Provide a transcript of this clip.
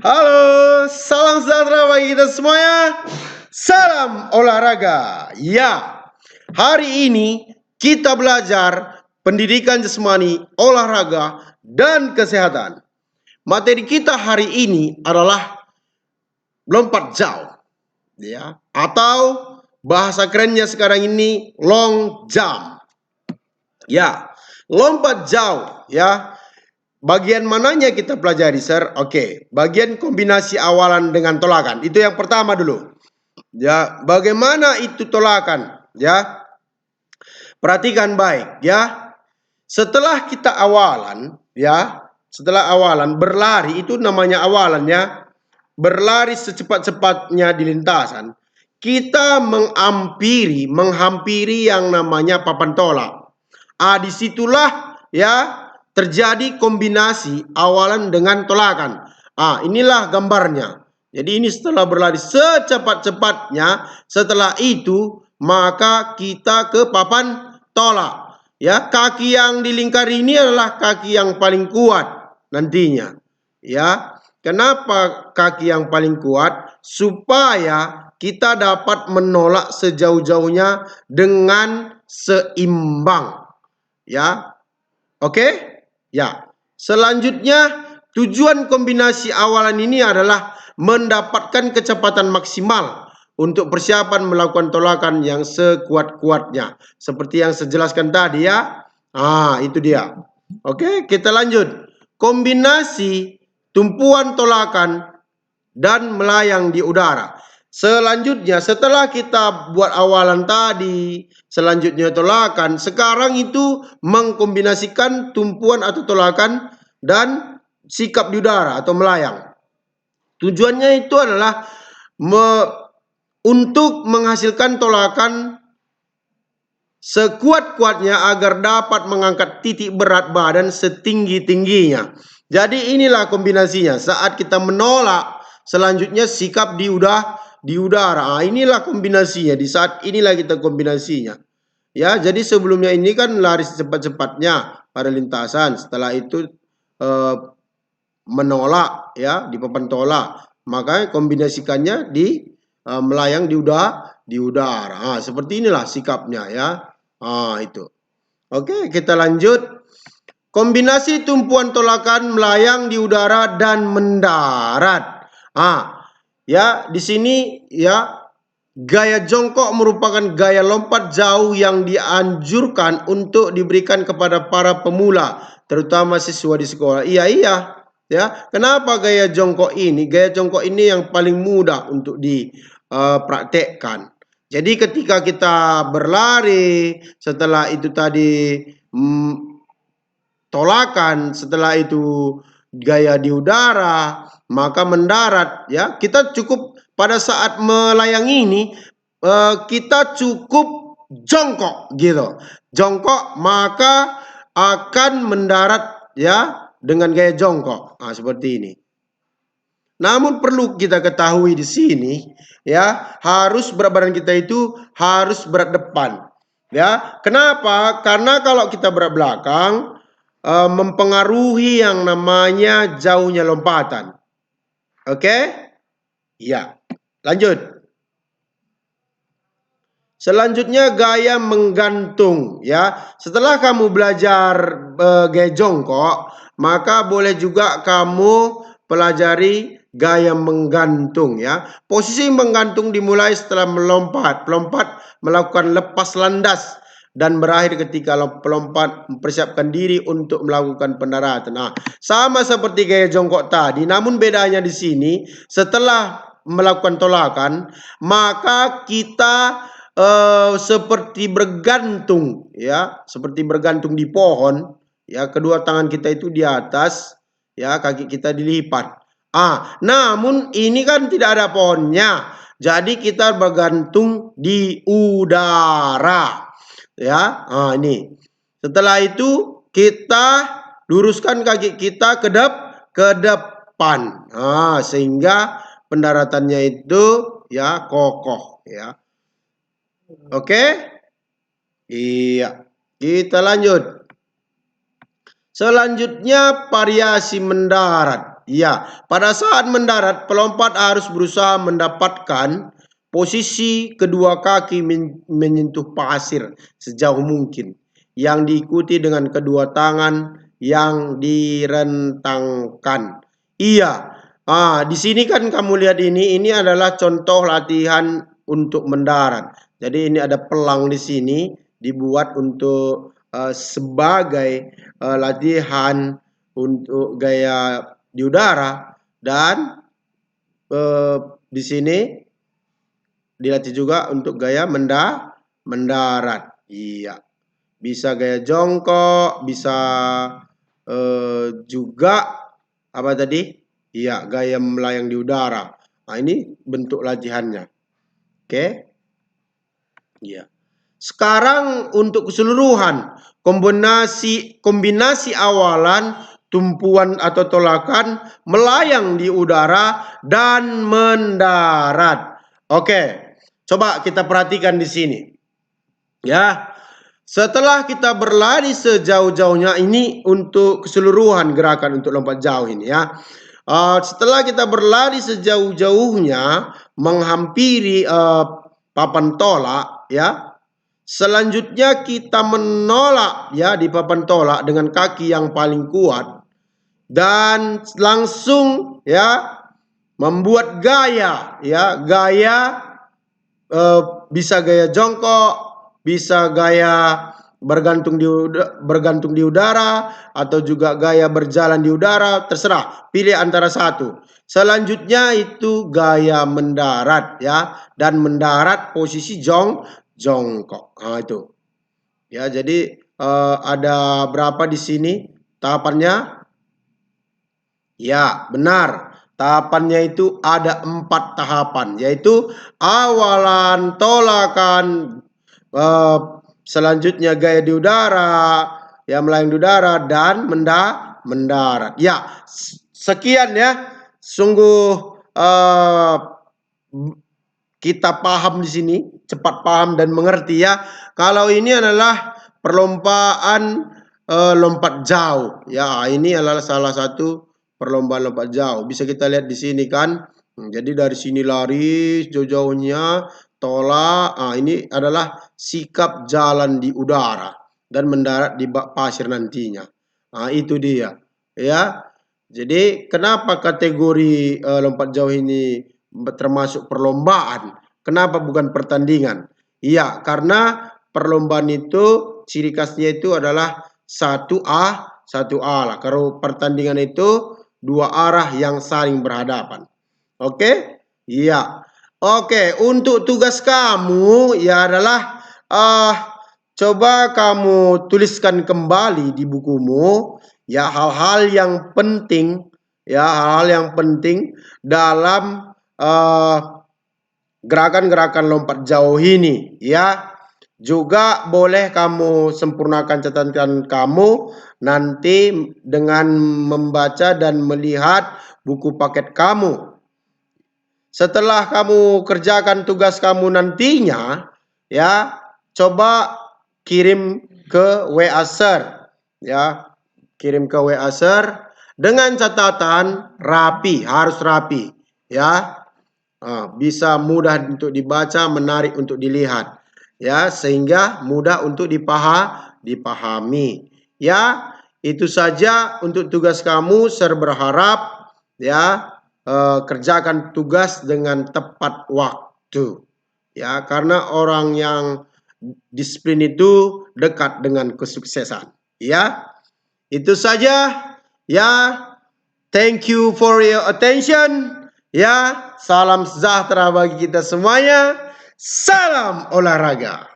Halo, salam sejahtera bagi kita semuanya. Salam olahraga. Ya, hari ini kita belajar pendidikan jasmani, olahraga, dan kesehatan. Materi kita hari ini adalah lompat jauh, ya, atau bahasa kerennya sekarang ini long jump. Ya, lompat jauh, ya. Bagian mananya kita pelajari, sir? Oke, bagian kombinasi awalan dengan tolakan. Itu yang pertama dulu. Ya, bagaimana itu tolakan? Ya, perhatikan baik. Ya, setelah kita awalan, ya, setelah awalan berlari itu namanya awalan, ya. Berlari secepat-cepatnya di lintasan. Kita menghampiri yang namanya papan tolak. Disitulah ya terjadi kombinasi awalan dengan tolakan. Inilah gambarnya. Jadi ini setelah berlari secepat-cepatnya, setelah itu maka kita ke papan tolak. Ya, kaki yang dilingkari ini adalah kaki yang paling kuat nantinya. Ya, kenapa kaki yang paling kuat? Supaya kita dapat menolak sejauh-jauhnya dengan seimbang. Ya, oke? Ya. Selanjutnya, tujuan kombinasi awalan ini adalah mendapatkan kecepatan maksimal untuk persiapan melakukan tolakan yang sekuat-kuatnya. Seperti yang saya jelaskan tadi, ya. Itu dia. Oke, kita lanjut. Kombinasi tumpuan tolakan dan melayang di udara. Selanjutnya, setelah kita buat awalan tadi, selanjutnya tolakan, sekarang itu mengkombinasikan tumpuan atau tolakan dan sikap di udara atau melayang. Tujuannya itu adalah untuk menghasilkan tolakan sekuat-kuatnya agar dapat mengangkat titik berat badan setinggi-tingginya. Jadi inilah kombinasinya. Saat kita menolak, selanjutnya sikap di udara. Inilah kombinasinya. Di saat inilah kita kombinasinya. Ya, jadi sebelumnya ini kan lari secepat-cepatnya pada lintasan. Setelah itu menolak, ya, di papan tolak. Makanya kombinasikannya di melayang di udara. Seperti inilah sikapnya, ya. Itu. Oke, kita lanjut. Kombinasi tumpuan tolakan melayang di udara dan mendarat. Ya, di sini ya gaya jongkok merupakan gaya lompat jauh yang dianjurkan untuk diberikan kepada para pemula, terutama siswa di sekolah. Iya. Ya, kenapa gaya jongkok ini? Gaya jongkok ini yang paling mudah untuk dipraktekkan. Jadi ketika kita berlari, setelah itu tadi tolakan, setelah itu gaya di udara, maka mendarat, ya. Kita cukup pada saat melayang ini kita cukup jongkok gitu. Jongkok maka akan mendarat, ya, dengan gaya jongkok. Seperti ini. Namun perlu kita ketahui di sini, ya, harus berat badan kita itu harus berat depan. Ya, kenapa? Karena kalau kita berat belakang mempengaruhi yang namanya jauhnya lompatan. Oke? Ya. Lanjut. Selanjutnya gaya menggantung, ya. Setelah kamu belajar gaya jongkok, maka boleh juga kamu pelajari gaya menggantung, ya. Posisi menggantung dimulai setelah melompat. Pelompat melakukan lepas landas dan berakhir ketika pelompat mempersiapkan diri untuk melakukan pendaratan. Sama seperti gaya jongkok tadi, namun bedanya di sini setelah melakukan tolakan, maka kita seperti bergantung, ya, seperti bergantung di pohon, ya. Kedua tangan kita itu di atas, ya, kaki kita dilipat. Namun ini kan tidak ada pohonnya, jadi kita bergantung di udara. Ya, ini. Setelah itu kita luruskan kaki kita ke depan. Sehingga pendaratannya itu ya kokoh, ya. Oke? Iya. Kita lanjut. Selanjutnya variasi mendarat. Iya, pada saat mendarat, pelompat harus berusaha mendapatkan posisi kedua kaki menyentuh pasir sejauh mungkin, yang diikuti dengan kedua tangan yang direntangkan. Iya, di sini kan kamu lihat ini adalah contoh latihan untuk mendarat. Jadi ini ada pelang di sini dibuat untuk sebagai latihan untuk gaya di udara, dan di sini dilatih juga untuk gaya mendarat. Iya, bisa gaya jongkok, bisa juga apa tadi? Iya, gaya melayang di udara. Nah, ini bentuk latihannya. Oke. Iya. Sekarang untuk keseluruhan kombinasi awalan, tumpuan atau tolakan, melayang di udara dan mendarat. Oke, coba kita perhatikan di sini. Ya, setelah kita berlari sejauh-jauhnya, ini untuk keseluruhan gerakan untuk lompat jauh ini ya. Setelah kita berlari sejauh-jauhnya menghampiri papan tolak ya. Selanjutnya kita menolak ya di papan tolak dengan kaki yang paling kuat, dan langsung ya membuat gaya ya, bisa gaya jongkok, bisa gaya bergantung di udara, atau juga gaya berjalan di udara, terserah, pilih antara satu. Selanjutnya itu gaya mendarat ya, dan mendarat posisi jongkok. Nah, itu. Ya, jadi ada berapa di sini tahapannya? Ya, benar. Tahapannya itu ada 4 tahapan, yaitu awalan, tolakan, selanjutnya gaya di udara, ya melayang di udara, dan mendarat. Ya, sekian ya. Sungguh kita paham di sini, cepat paham dan mengerti ya. Kalau ini adalah perlombaan lompat jauh. Ya, ini adalah salah satu perlombaan lompat jauh. Bisa kita lihat di sini kan. Jadi dari sini lari jauh-jauhnya, tolak. Ini adalah sikap jalan di udara dan mendarat di bak pasir nantinya. Itu dia. Ya. Jadi kenapa kategori lompat jauh ini termasuk perlombaan? Kenapa bukan pertandingan? Iya, karena perlombaan itu ciri khasnya itu adalah 1A, 1A lah. Kalau pertandingan itu 2 arah yang saling berhadapan. Oke? Iya. Oke, untuk tugas kamu ya adalah coba kamu tuliskan kembali di bukumu ya hal-hal yang penting dalam gerakan-gerakan lompat jauh ini ya. Juga boleh kamu sempurnakan catatan kamu nanti dengan membaca dan melihat buku paket kamu. Setelah kamu kerjakan tugas kamu nantinya, ya, coba kirim ke WA Sir, ya, kirim ke WA Sir dengan catatan rapi, harus rapi, ya, bisa mudah untuk dibaca, menarik untuk dilihat, ya, sehingga mudah untuk dipahami, ya. Itu saja untuk tugas kamu. Sir berharap, ya, kerjakan tugas dengan tepat waktu, ya, karena orang yang disiplin itu dekat dengan kesuksesan, ya. Itu saja, ya. Thank you for your attention, ya. Salam sejahtera bagi kita semuanya. Salam olahraga.